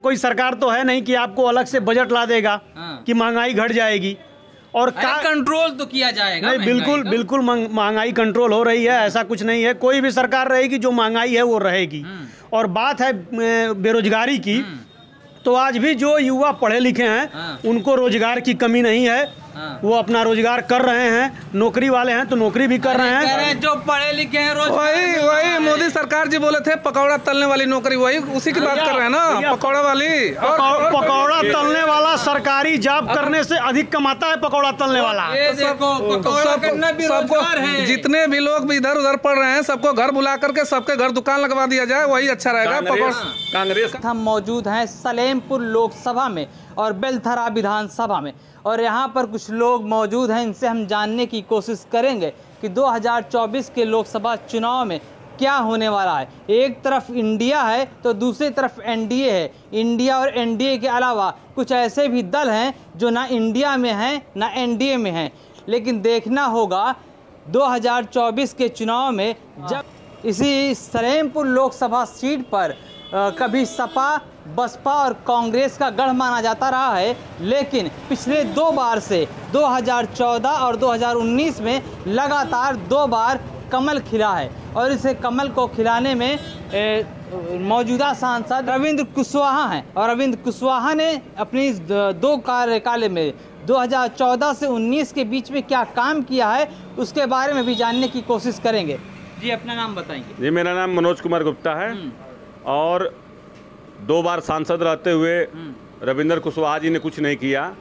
कोई सरकार तो है नहीं कि आपको अलग से बजट ला देगा कि महंगाई घट जाएगी और कंट्रोल तो किया जाएगा। नहीं, बिल्कुल महंगाई कंट्रोल हो रही है, ऐसा कुछ नहीं है। कोई भी सरकार रहेगी जो महंगाई है वो रहेगी। और बात है बेरोजगारी की, तो आज भी जो युवा पढ़े लिखे हैं उनको रोजगार की कमी नहीं है। वो अपना रोजगार कर रहे हैं, नौकरी वाले हैं तो नौकरी भी कर रहे हैं। जो पढ़े लिखे हैं वही मोदी सरकार जी बोले थे पकौड़ा तलने वाली नौकरी, वही उसी की बात कर रहे हैं ना, पकौड़ा वाली। पकौड़ा तलने वाला सरकारी जॉब करने से अधिक कमाता है पकौड़ा तलने वाला। सबको जितने भी लोग इधर उधर पढ़ रहे हैं सबको घर बुला करके सबके घर दुकान लगवा दिया जाए, वही अच्छा रहेगा। कांग्रेस हम मौजूद हैं सलेमपुर लोकसभा में और बेलथरा विधानसभा में, और यहाँ पर कुछ लोग मौजूद हैं, इनसे हम जानने की कोशिश करेंगे कि 2024 के लोकसभा चुनाव में क्या होने वाला है। एक तरफ इंडिया है तो दूसरी तरफ एनडीए है। इंडिया और एनडीए के अलावा कुछ ऐसे भी दल हैं जो ना इंडिया में हैं ना एनडीए में हैं। लेकिन देखना होगा 2024 के चुनाव में, जब इसी सलेमपुर लोकसभा सीट पर कभी सपा, बसपा और कांग्रेस का गढ़ माना जाता रहा है, लेकिन पिछले 2 बार से 2014 और 2019 में लगातार 2 बार कमल खिला है। और इसे कमल को खिलाने में मौजूदा सांसद रविंद्र कुशवाहा हैं। और रविंद्र कुशवाहा ने अपनी 2 कार्यकाल में 2014 से 19 के बीच में क्या काम किया है उसके बारे में भी जानने की कोशिश करेंगे। जी अपना नाम बताएंगे। जी मेरा नाम मनोज कुमार गुप्ता है और 2 बार सांसद रहते हुए रविंद्र कुशवाहा जी ने कुछ नहीं किया।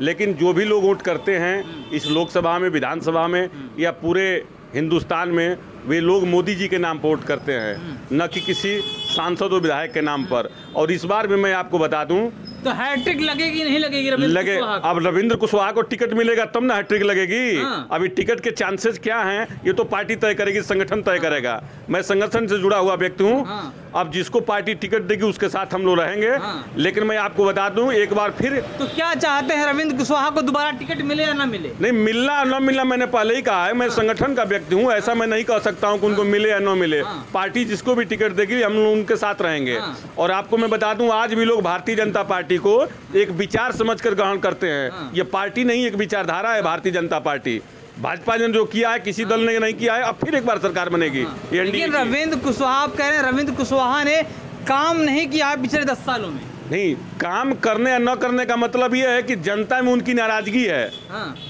लेकिन जो भी लोग वोट करते हैं इस लोकसभा में, विधानसभा में या पूरे हिंदुस्तान में, वे लोग मोदी जी के नाम पर वोट करते हैं, न कि किसी सांसद और विधायक के नाम पर। और इस बार भी मैं आपको बता दूं तो हैट्रिक लगेगी नहीं लगेगी? लगे। अब रविंद्र कुशवाहा को टिकट मिलेगा तब ना हैट्रिक लगेगी। अभी टिकट के चांसेस क्या हैं ये तो पार्टी तय करेगी, संगठन तय करेगा। मैं संगठन से जुड़ा हुआ व्यक्ति हूँ। अब जिसको पार्टी टिकट देगी उसके साथ हम लोग रहेंगे। लेकिन मैं आपको बता दूं एक बार फिर, तो क्या चाहते हैं रविंद्र कुशवाहा को दोबारा टिकट मिले या ना मिले? नहीं, मिलना और न मिलना मैंने पहले ही कहा है। मैं संगठन का व्यक्ति हूँ, ऐसा मैं नहीं कह सकता हूँ कि उनको मिले या न मिले। पार्टी जिसको भी टिकट देगी हम लोग उनके साथ रहेंगे। और आपको मैं बता दूं आज भी लोग भारतीय जनता पार्टी को एक विचार समझकर ग्रहण करते हैं। ये पार्टी नहीं, एक विचारधारा है भारतीय जनता पार्टी। भाजपा ने जो किया है किसी दल ने नहीं किया है, अब फिर एक बार सरकार बनेगी। लेकिन रविंद्र कुशवाहा, आप कह रहे हैं रविंद्र कुशवाहा ने काम नहीं किया है पिछले 10 सालों में। नहीं, काम करने या न करने का मतलब ये है कि जनता में उनकी नाराजगी है।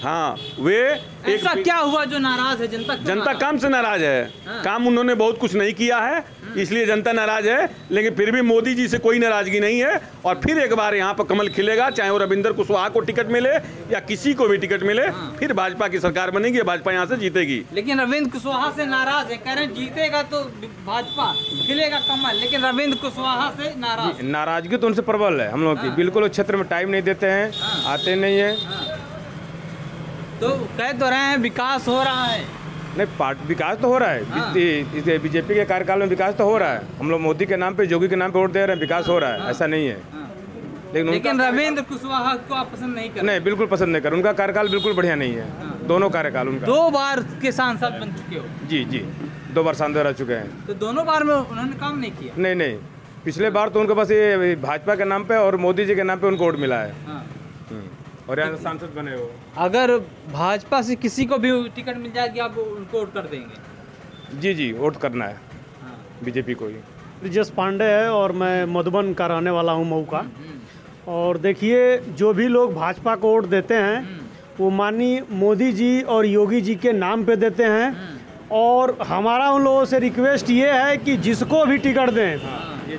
हाँ, वे ऐसा क्या हुआ जो नाराज है जनता? जनता काम से नाराज है। काम उन्होंने बहुत कुछ नहीं किया है इसलिए जनता नाराज है। लेकिन फिर भी मोदी जी से कोई नाराजगी नहीं है। और फिर एक बार यहाँ पर कमल खिलेगा, चाहे वो रविंद्र कुशवाहा को टिकट मिले या किसी को भी टिकट मिले। फिर भाजपा की सरकार बनेगी, भाजपा यहाँ से जीतेगी। लेकिन रविंद्र कुशवाहा से नाराज है, कह रहे हैं जीतेगा तो भाजपा, खिलेगा कमल, लेकिन रविंद्र कुशवाहा से नाराज। नाराजगी तो उनसे प्रबल है हम लोग की। बिल्कुल क्षेत्र में टाइम नहीं देते हैं, आते नहीं है। तो कह तो रहे हैं विकास हो रहा है। नहीं, विकास तो हो रहा है। बीजेपी के कार्यकाल में विकास तो हो रहा है। हम लोग मोदी के नाम पे, योगी के नाम पे वोट दे रहे हैं, विकास हो रहा है, ऐसा नहीं है। लेकिन रविंद्र कुशवाहा को आप पसंद नहीं कर? नहीं, बिल्कुल पसंद नहीं कर। उनका कार्यकाल बिल्कुल बढ़िया नहीं है। दोनों कार्यकाल उनका। 2 बार के सांसद बन चुके हो? जी, 2 बार सांसद रह चुके हैं। तो दोनों बार में उन्होंने काम नहीं किया? नहीं, पिछले बार तो उनको बस ये भाजपा के नाम पे और मोदी जी के नाम पे उनको वोट मिला है और यहाँ सांसद बने हो। अगर भाजपा से किसी को भी टिकट मिल जाएगी आप उनको वोट कर देंगे? जी, वोट करना है बीजेपी को ही। ब्रिजेश पांडे है और मैं मधुबन का रहने वाला हूँ, मऊ का। और देखिए, जो भी लोग भाजपा को वोट देते हैं वो माननीय मोदी जी और योगी जी के नाम पे देते हैं। और हमारा उन लोगों से रिक्वेस्ट ये है कि जिसको भी टिकट दें,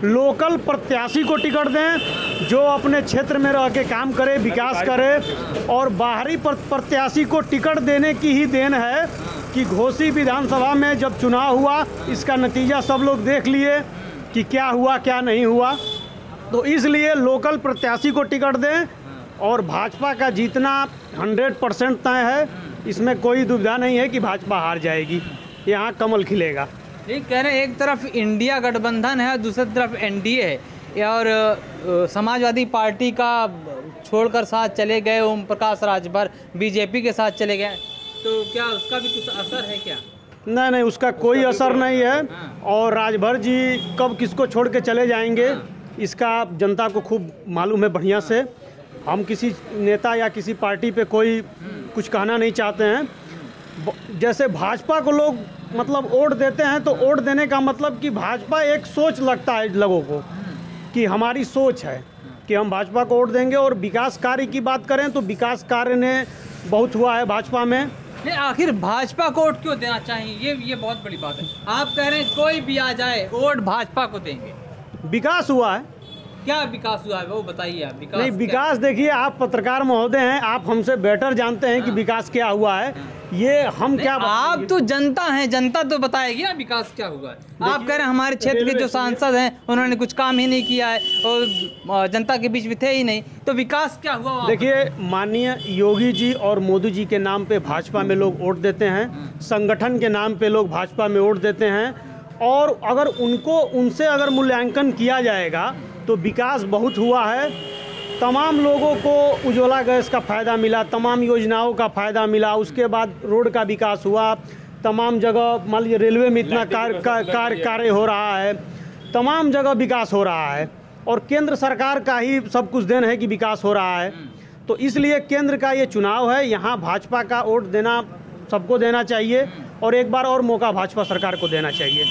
लोकल प्रत्याशी को टिकट दें जो अपने क्षेत्र में रह के काम करे, विकास करे। और बाहरी प्रत्याशी को टिकट देने की ही देन है कि घोसी विधानसभा में जब चुनाव हुआ इसका नतीजा सब लोग देख लिए कि क्या हुआ क्या नहीं हुआ। तो इसलिए लोकल प्रत्याशी को टिकट दें और भाजपा का जीतना 100% तय है। इसमें कोई दुविधा नहीं है कि भाजपा हार जाएगी, यहाँ कमल खिलेगा। ये कह रहे हैं एक तरफ इंडिया गठबंधन है, दूसरी तरफ एनडीए है। और समाजवादी पार्टी का छोड़कर साथ चले गए ओम प्रकाश राजभर, बीजेपी के साथ चले गए। तो क्या उसका भी कुछ असर है क्या? नहीं, उसका कोई असर नहीं है। और राजभर जी कब किसको छोड़ के चले जाएंगे इसका जनता को खूब मालूम है बढ़िया से। हम किसी नेता या किसी पार्टी पे कोई कुछ कहना नहीं चाहते हैं। जैसे भाजपा को लोग मतलब वोट देते हैं तो वोट देने का मतलब कि भाजपा एक सोच लगता है लोगों को कि हमारी सोच है कि हम भाजपा को वोट देंगे। और विकास कार्य की बात करें तो विकास कार्य ने बहुत हुआ है भाजपा में। नहीं, आखिर भाजपा को वोट क्यों देना चाहिए, ये बहुत बड़ी बात है। आप कह रहे हैं कोई भी आ जाए वोट भाजपा को देंगे। विकास हुआ है, क्या विकास हुआ है वो बताइए आप। विकास नहीं विकास देखिए, आप पत्रकार महोदय हैं, आप हमसे बेटर जानते हैं कि विकास क्या हुआ है। ये हम क्या आप तो जनता हैं, जनता तो बताएगी ना विकास क्या हुआ है। आप कह रहे हैं हमारे क्षेत्र के जो सांसद हैं उन्होंने कुछ काम ही नहीं किया है और जनता के बीच में थे ही नहीं, तो विकास क्या हुआ। देखिए, माननीय योगी जी और मोदी जी के नाम पे भाजपा में लोग वोट देते हैं, संगठन के नाम पे लोग भाजपा में वोट देते हैं। और अगर उनसे अगर मूल्यांकन किया जाएगा तो विकास बहुत हुआ है। तमाम लोगों को उज्ज्वला गैस का फ़ायदा मिला, तमाम योजनाओं का फ़ायदा मिला। उसके बाद रोड का विकास हुआ, तमाम जगह मान लीजिए रेलवे में इतना कार्य हो रहा है, तमाम जगह विकास हो रहा है। और केंद्र सरकार का ही सब कुछ देन है कि विकास हो रहा है। तो इसलिए केंद्र का ये चुनाव है, यहाँ भाजपा का वोट देना सबको देना चाहिए और एक बार और मौका भाजपा सरकार को देना चाहिए।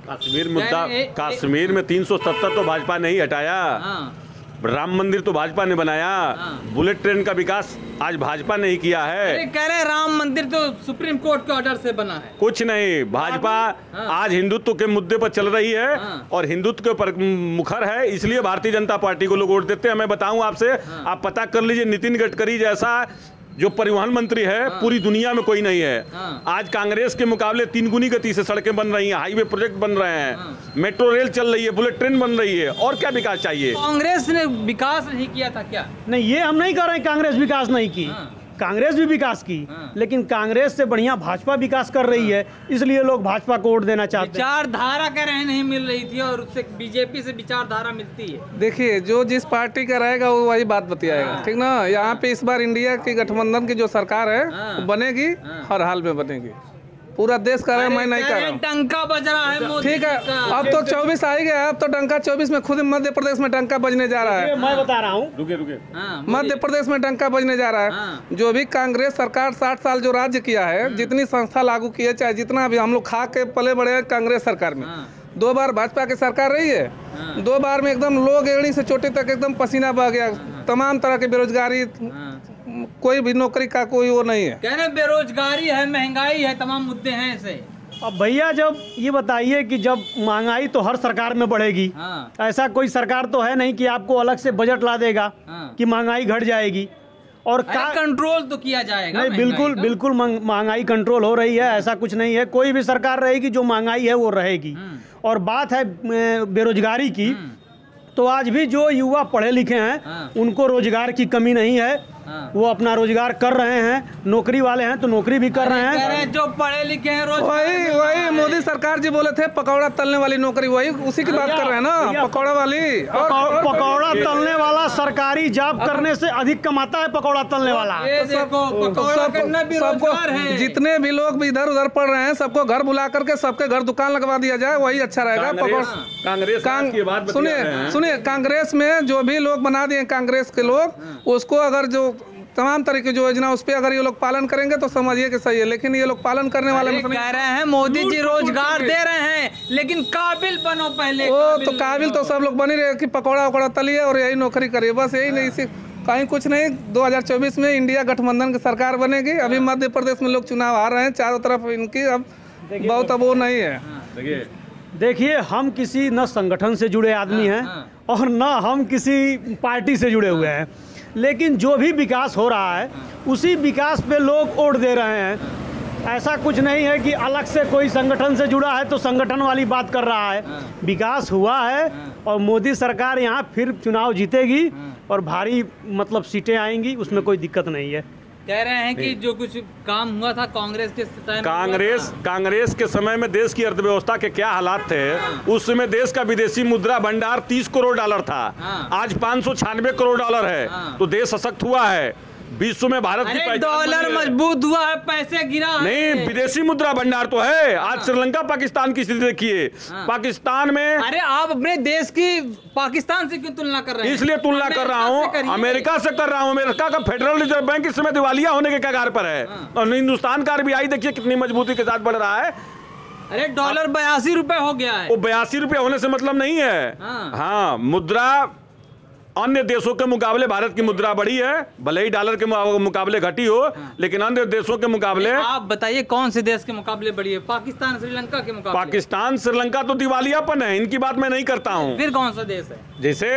कश्मीर मुद्दा, कश्मीर में 370 तो भाजपा ने ही हटाया, राम मंदिर तो भाजपा ने बनाया, बुलेट ट्रेन का विकास आज भाजपा ने ही किया है। अरे कह रहे हैं राम मंदिर तो सुप्रीम कोर्ट के ऑर्डर से बना है। कुछ नहीं, भाजपा आज हिंदुत्व के मुद्दे पर चल रही है और हिंदुत्व के ऊपर मुखर है, इसलिए भारतीय जनता पार्टी को लोग वोट देते हैं। मैं बताऊं आपसे, आप पता कर लीजिए, नितिन गडकरी जैसा जो परिवहन मंत्री है पूरी दुनिया में कोई नहीं है। आज कांग्रेस के मुकाबले 3 गुनी गति से सड़कें बन रही हैं, हाईवे प्रोजेक्ट बन रहे हैं, मेट्रो रेल चल रही है, बुलेट ट्रेन बन रही है। और क्या विकास चाहिए। कांग्रेस ने विकास नहीं किया था क्या। नहीं, ये हम नहीं कह रहे हैं कांग्रेस विकास नहीं की, कांग्रेस भी विकास की, लेकिन कांग्रेस से बढ़िया भाजपा विकास कर रही है, इसलिए लोग भाजपा को वोट देना चाहते हैं। विचारधारा कह रहे हैं नहीं मिल रही थी और उससे बीजेपी से विचारधारा मिलती है। देखिए, जो जिस पार्टी का रहेगा वो वही बात बतियाएगा, ठीक ना। यहाँ पे इस बार इंडिया की गठबंधन की जो सरकार है वो बनेगी, हर हाल में बनेगी। पूरा देश कर रहा है, मैं नहीं कर रहा हूँ। डंका बज रहा है मोदी ठीक है, अब तो 24 आ ही गया, अब तो डंका 24 में खुद मध्य प्रदेश में डंका बजने जा रहा है। मैं बता रहा हूँ, रुके मध्य प्रदेश में डंका बजने जा रहा है। जो भी कांग्रेस सरकार 60 साल जो राज्य किया है, जितनी संस्था लागू की है, चाहे जितना भी हम लोग खा के पले बड़े हैं कांग्रेस सरकार में। 2 बार भाजपा की सरकार रही है, 2 बार में एकदम लोग एड़ी से चोटी तक एकदम पसीना बह गया। तमाम तरह की बेरोजगारी, कोई भी नौकरी का कोई वो नहीं है। कह रहे बेरोजगारी है, महंगाई है, तमाम मुद्दे हैं ऐसे। अब भैया जब ये बताइए कि जब महंगाई तो हर सरकार में बढ़ेगी, ऐसा कोई सरकार तो है नहीं कि आपको अलग से बजट ला देगा कि महंगाई घट जाएगी। और कंट्रोल तो किया जाएगा। नहीं, बिल्कुल महंगाई कंट्रोल हो रही है, ऐसा कुछ नहीं है। कोई भी सरकार रहेगी, जो महंगाई है वो रहेगी। और बात है बेरोजगारी की, तो आज भी जो युवा पढ़े लिखे हैं उनको रोजगार की कमी नहीं है, वो अपना रोजगार कर रहे हैं। नौकरी वाले हैं तो नौकरी भी कर रहे हैं। जो पढ़े लिखे हैं वही मोदी सरकार जी बोले थे पकौड़ा तलने वाली नौकरी, वही उसी की बात कर रहे हैं ना, पकौड़ा वाली। पकौड़ा तलने वाला सरकारी जॉब करने से अधिक कमाता है पकौड़ा तलने वाला। सबको जितने भी लोग इधर उधर पढ़ रहे हैं सबको घर बुला करके सबके घर दुकान लगवा दिया जाए, वही अच्छा रहेगा। सुनिए, कांग्रेस में जो भी लोग बना दिए कांग्रेस के लोग, उसको अगर जो तमाम तरह की जो योजना उस पर अगर ये लोग पालन करेंगे तो समझिए कि सही है, लेकिन ये लोग पालन करने वाले कह रहे हैं मोदी जी रोजगार दे रहे हैं, लेकिन काबिल बनो पहले। तो काबिल तो सब लोग बनी रहे कि पकौड़ा वकौड़ा तलिए और यही नौकरी करिए, बस यही नहीं, इसी कहीं कुछ नहीं। 2024 में इंडिया गठबंधन की सरकार बनेगी। अभी मध्य प्रदेश में लोग चुनाव आ रहे हैं, चारों तरफ इनकी अब बहुत अब वो नहीं है। देखिए, हम किसी न संगठन से जुड़े आदमी हैं और न हम किसी पार्टी से जुड़े हुए हैं, लेकिन जो भी विकास हो रहा है उसी विकास पे लोग वोट दे रहे हैं। ऐसा कुछ नहीं है कि अलग से कोई संगठन से जुड़ा है तो संगठन वाली बात कर रहा है। विकास हुआ है और मोदी सरकार यहाँ फिर चुनाव जीतेगी और भारी मतलब सीटें आएंगी, उसमें कोई दिक्कत नहीं है। कह रहे हैं कि जो कुछ काम हुआ था कांग्रेस के कांग्रेस के समय में देश की अर्थव्यवस्था के क्या हालात थे, उस समय देश का विदेशी मुद्रा भंडार $30 करोड़ था, आज $596 करोड़ है। तो देश सशक्त हुआ है। विश्व में भारत की अरे पहचान डॉलर बनी है। मजबूत हुआ है, पैसे गिरा है। नहीं, विदेशी मुद्रा भंडार तो है। आज श्रीलंका पाकिस्तान की स्थिति देखिए। पाकिस्तान में अरे आप अपने देश की पाकिस्तान से क्यों तुलना कर रहे हैं? इसलिए तुलना कर रहा हूँ, अमेरिका से कर रहा हूँ। अमेरिका का फेडरल रिजर्व बैंक इस समय दिवालिया होने के कगार पर है, और हिंदुस्तान का RBI देखिए कितनी मजबूती के साथ बढ़ रहा है। अरे डॉलर 82 रुपए हो गया है। वो 82 रुपये होने से मतलब नहीं है। हाँ, मुद्रा अन्य देशों के मुकाबले भारत की मुद्रा बढ़ी है, भले ही डॉलर के मुकाबले घटी हो, लेकिन अन्य देशों के मुकाबले। आप बताइए कौन से देश के मुकाबले बढ़ी है? पाकिस्तान श्रीलंका के मुकाबले? पाकिस्तान श्रीलंका तो दिवालियापन है, इनकी बात मैं नहीं करता हूँ। फिर कौन सा देश है? जैसे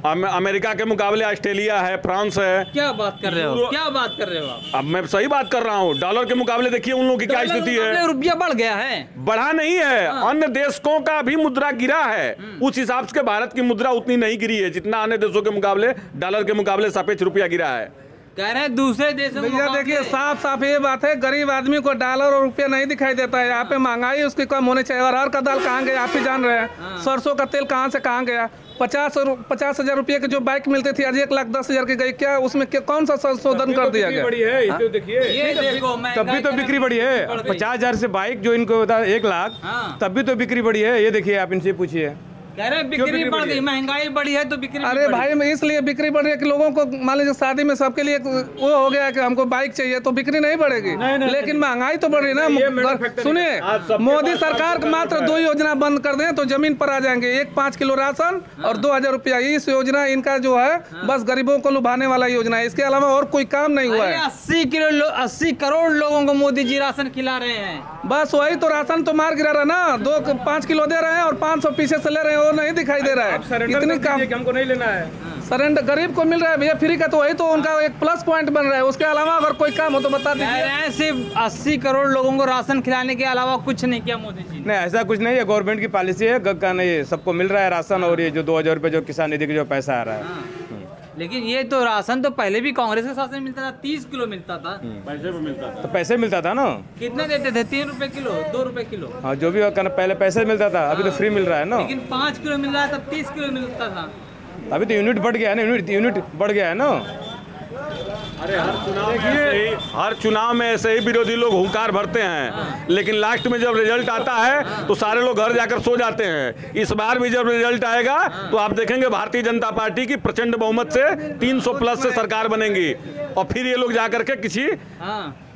अमेरिका के मुकाबले ऑस्ट्रेलिया है, फ्रांस है। क्या बात कर रहे हो? क्या बात कर रहे हो आप? अब मैं सही बात कर रहा हूँ। डॉलर के मुकाबले देखिए उन लोगों की क्या स्थिति है। रुपया बढ़ गया है, बढ़ा नहीं है। अन्य देशों का भी मुद्रा गिरा है, उस हिसाब से भारत की मुद्रा उतनी नहीं गिरी है जितना अन्य देशों के मुकाबले, डॉलर के मुकाबले सापेक्ष रुपया गिरा है। कह रहे हैं दूसरे देशों भैया देखिए, साफ साफ ये बात है, गरीब आदमी को डॉलर और रुपया नहीं दिखाई देता है। यहाँ पे महंगाई उसकी कम होनी चाहिए। और हर का दाल कहाँ गया आप ही जान रहे हैं। सरसों का तेल कहाँ से कहाँ गया। 50,000 रुपये की जो बाइक मिलती थी आज 1,10,000 की गई। क्या उसमें कौन सा संशोधन कर दिया गया? बड़ी है, तो देखिए ये देखो, तब भी तो बिक्री बढ़ी है। 50,000 से बाइक जो इनको होता है 1 लाख, तब भी तो बिक्री बढ़ी है। ये देखिए, आप इनसे पूछिए। कह रहे हैं बिक्री बढ़ गई, महंगाई बढ़ी है तो बिक्री। अरे भाई, मैं इसलिए बिक्री बढ़ रही है कि लोगों को मान लीजिए शादी में सबके लिए वो हो गया कि हमको बाइक चाहिए तो बिक्री नहीं बढ़ेगी। लेकिन महंगाई तो बढ़ रही ना। सुनिए, मोदी सरकार मात्र 2 योजना बंद कर दें तो जमीन पर आ जाएंगे। 5 किलो राशन और 2,000 रुपया। इस योजना इनका जो है बस गरीबों को लुभाने वाला योजना है। इसके अलावा और कोई काम नहीं हुआ है। 80 करोड़ लोगों को मोदी जी राशन खिला रहे हैं। बस वही तो राशन तो मार गिरा रहा ना। 5 किलो दे रहे हैं और 500 पीछे से ले रहे हैं, वो नहीं दिखाई दे रहा है। इतनी काम हमको नहीं लेना है। सरेंडर गरीब को मिल रहा है भैया फ्री का, तो वही तो उनका एक प्लस पॉइंट बन रहा है। उसके अलावा अगर कोई काम हो तो बता दीजिए। सिर्फ 80 करोड़ लोगों को राशन खिलाने के अलावा कुछ नहीं किया मोदी जी ने। नहीं, ऐसा कुछ नहीं है। गवर्नमेंट की पॉलिसी है, का नहीं, सबको मिल रहा है राशन। और ये जो 2,000 रुपये जो किसान निधि का जो पैसा आ रहा है। लेकिन ये तो राशन तो पहले भी कांग्रेस के शासन में मिलता था। 30 किलो मिलता था। पैसे में मिलता था, तो पैसे मिलता था ना। कितने देते थे? 3 रुपए किलो, 2 रुपए किलो। हाँ, जो भी पहले पैसे मिलता था, अभी तो फ्री मिल रहा है ना। लेकिन 5 किलो मिल रहा है, तब 30 किलो मिलता था। अभी तो यूनिट बढ़ गया है ना। यूनिट बढ़ गया है ना। अरे हर चुनाव में ऐसे ही विरोधी लोग हुंकार भरते हैं, लेकिन लास्ट में जब रिजल्ट आता है तो सारे लोग घर जाकर सो जाते हैं। इस बार भी जब रिजल्ट आएगा तो आप देखेंगे भारतीय जनता पार्टी की प्रचंड बहुमत से 300 प्लस से सरकार बनेगी, और फिर ये लोग जाकर के किसी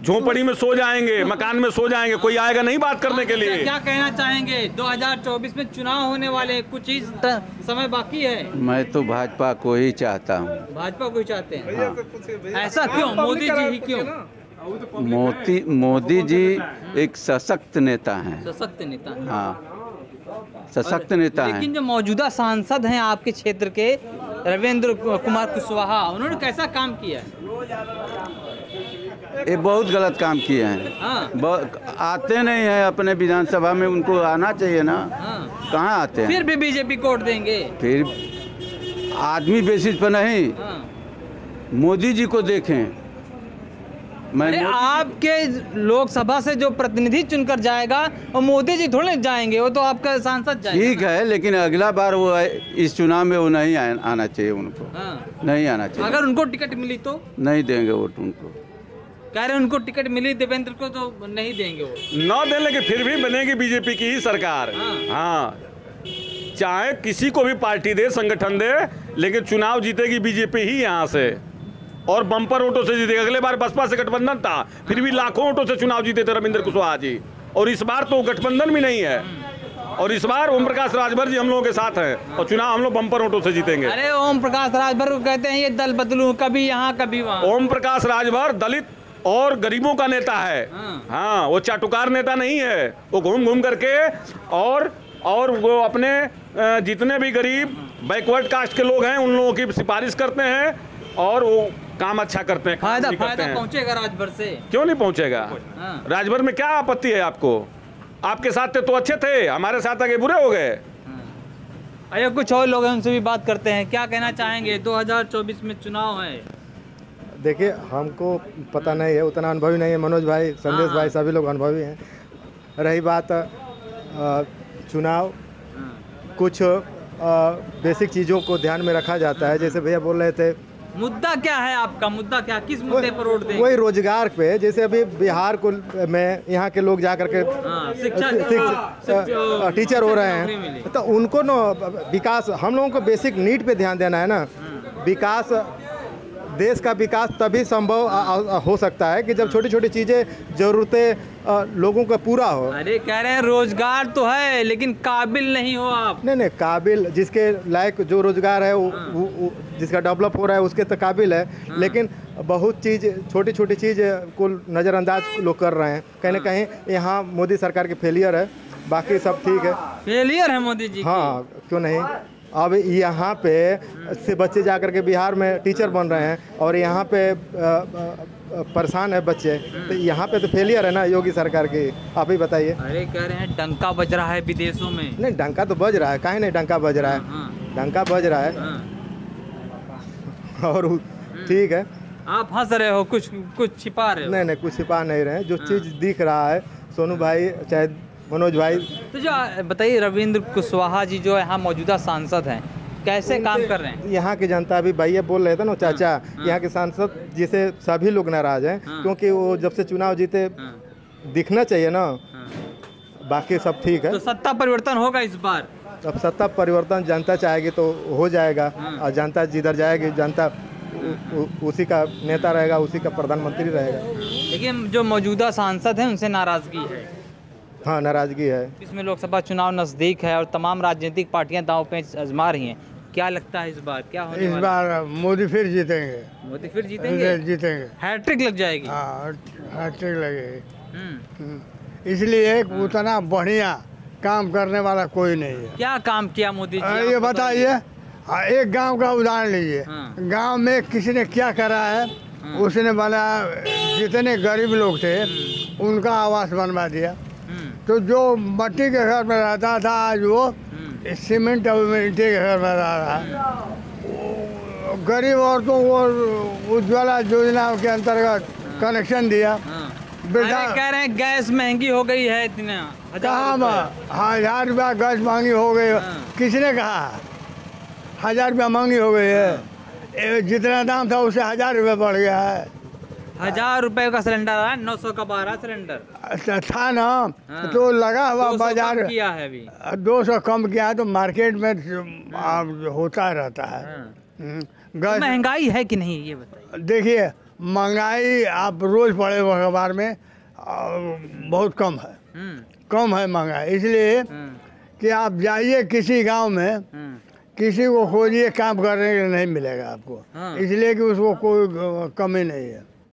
झोपड़ी में सो जाएंगे, मकान में सो जाएंगे। कोई आएगा नहीं बात करने के लिए। क्या कहना चाहेंगे? 2024 में चुनाव होने वाले, कुछ ही समय बाकी है। मैं तो भाजपा को ही चाहता हूँ। भाजपा को ही चाहते हैं? ऐसा क्यों? मोदी जी ही क्यों? मोदी जी एक सशक्त नेता हैं। सशक्त नेता हैं। हाँ, सशक्त नेता हैं। लेकिन जो मौजूदा सांसद हैं आपके क्षेत्र के, रविंद्र कुमार कुशवाहा, उन्होंने कैसा काम किया है? ये बहुत गलत काम किए हैं। आते नहीं हैं अपने विधानसभा में, उनको आना चाहिए ना। कहाँ आते हैं? फिर भी बीजेपी को वोट देंगे? फिर आदमी बेसिस पर नहीं, मोदी जी को देखें। अरे आपके लोकसभा से जो प्रतिनिधि चुनकर जाएगा वो मोदी जी थोड़े जाएंगे, वो तो आपका सांसद जाएगा। ठीक है, लेकिन अगला बार वो इस चुनाव में वो नहीं आना चाहिए उनको। नहीं आना चाहिए। अगर उनको टिकट मिली तो नहीं देंगे वोट उनको। कह रहे उनको टिकट मिली देवेंद्र को तो नहीं देंगे वो। न दें, लेकिन फिर भी बनेगी बीजेपी की ही सरकार। हाँ, चाहे किसी को भी पार्टी दे, संगठन दे, लेकिन चुनाव जीतेगी बीजेपी ही यहाँ से, और बम्पर वोटों से जीतेगी। अगले बार बसपा से गठबंधन था, फिर भी लाखों वोटों से चुनाव जीते थे रविंद्र कुशवाहा जी, और इस बार तो गठबंधन भी नहीं है। और इस बार ओम प्रकाश राजभर जी हम लोगों के साथ हैं, और चुनाव हम लोग बम्पर वोटों से जीतेंगे। अरे ओम प्रकाश राजभर को कहते हैं ये दल बदलू, कभी यहाँ कभी वहाँ। ओम प्रकाश राजभर दलित और गरीबों का नेता है। हाँ, वो चाटुकार नेता नहीं है। वो घूम घूम करके और वो अपने जितने भी गरीब बैकवर्ड कास्ट के लोग हैं उन लोगों की सिफारिश करते हैं, और वो काम अच्छा करते हैं। फायदा पहुंचेगा राजभर से? क्यों नहीं पहुंचेगा? राजभर में क्या आपत्ति है आपको? आपके साथ थे तो अच्छे थे, हमारे साथ आगे बुरे हो गए। अरे कुछ और लोग हैं, उनसे भी बात करते हैं। क्या कहना चाहेंगे? 2024 में चुनाव है। देखिए, हमको पता नहीं है, उतना अनुभवी नहीं है। मनोज भाई, संदेश भाई, सभी लोग अनुभवी हैं। रही बात चुनाव, कुछ बेसिक चीज़ों को ध्यान में रखा जाता है। जैसे भैया बोल रहे थे मुद्दा क्या है आपका? मुद्दा क्या, किस मुद्दे पर वोट देंगे? वही रोजगार पे, जैसे अभी बिहार को में यहाँ के लोग जा करके टीचर हो रहे हैं, तो उनको ना विकास, हम लोगों को बेसिक नीड पे ध्यान देना है ना। विकास, देश का विकास तभी संभव हो सकता है कि जब छोटी छोटी चीज़ें, ज़रूरतें लोगों का पूरा हो। अरे कह रहे हैं रोजगार तो है लेकिन काबिल नहीं हो आप। नहीं, काबिल, जिसके लायक जो रोजगार है वो जिसका डेवलप हो रहा है उसके तो काबिल है। लेकिन बहुत चीज़, छोटी छोटी चीज़ को नज़रअंदाज लोग कर रहे हैं। कहीं ना कहीं यहाँ मोदी सरकार की फेलियर है, बाकी सब ठीक है। फेलियर है मोदी जी? हाँ, क्यों नहीं। अब यहाँ पे से बच्चे जाकर के बिहार में टीचर बन रहे हैं और यहाँ पे परेशान है बच्चे, तो यहाँ पे तो फेलियर है ना योगी सरकार की। आप ही बताइए। अरे कह रहे हैं डंका बज रहा है विदेशों में। नहीं, डंका तो बज रहा है, काहे नहीं डंका बज रहा है, डंका बज रहा है। और ठीक है। आप हंस रहे हो, कुछ छिपा रहे हो? नहीं, कुछ छिपा नहीं रहे, जो चीज़ दिख रहा है। सोनू भाई चाहे मनोज भाई। तो जो बताइए, रविंद्र कुशवाहा जी जो यहाँ मौजूदा सांसद हैं, कैसे काम कर रहे हैं? यहाँ की जनता, अभी भैया बोल रहे थे ना चाचा, यहाँ के सांसद जिसे सभी लोग नाराज हैं, क्योंकि वो जब से चुनाव जीते दिखना चाहिए ना। बाकी सब ठीक है। तो सत्ता परिवर्तन होगा इस बार? अब सत्ता परिवर्तन जनता चाहेगी तो हो जाएगा, और जनता जिधर जाएगी, जनता उसी का नेता रहेगा, उसी का प्रधानमंत्री रहेगा। लेकिन जो मौजूदा सांसद हैं उनसे नाराजगी है। हाँ, नाराजगी है। इसमें लोकसभा चुनाव नज़दीक है और तमाम राजनीतिक पार्टियां दांव पे आजमा रही हैं। क्या लगता है इस बार क्या होने वाला? इस बार मोदी फिर जीतेंगे। मोदी फिर जीतेंगे? हैट्रिक लग जाएगी? हाँ, हैट्रिक लगेगी। इसलिए उतना बढ़िया काम करने वाला कोई नहीं है। क्या काम किया मोदी जी? ये बताइए, एक गांव का उदाहरण लीजिए। गांव में किसी ने क्या करा है, उसने बना, जितने गरीब लोग थे उनका आवास बनवा दिया। तो जो मट्टी के घर में रहता था आज वो सीमेंट और मिट्टी के घर में रह रहा है। गरीब औरतों को उज्ज्वला योजना के अंतर्गत कनेक्शन दिया। कह रहे हैं गैस महंगी हो गई है इतना। कहाँ 1000 रुपया गैस महंगी हो गई? किसने कहा 1000 रुपया महंगी हो गई है? जितना दाम था उससे 1000 रुपया बढ़ गया है। 1000 रुपए का सिलेंडर है, 900 का 12 सिलेंडर था ना। तो लगा हुआ बाजार किया है अभी 200 कम किया है, तो मार्केट में होता रहता है। महंगाई है कि नहीं ये बताइए। देखिए, महंगाई आप रोज पढ़े अखबार में बहुत कम है, कम है महंगाई। इसलिए कि आप जाइए किसी गांव में, किसी को खोजिए काम करने के लिए नहीं मिलेगा आपको। इसलिए कि उसको कोई कमी नहीं है।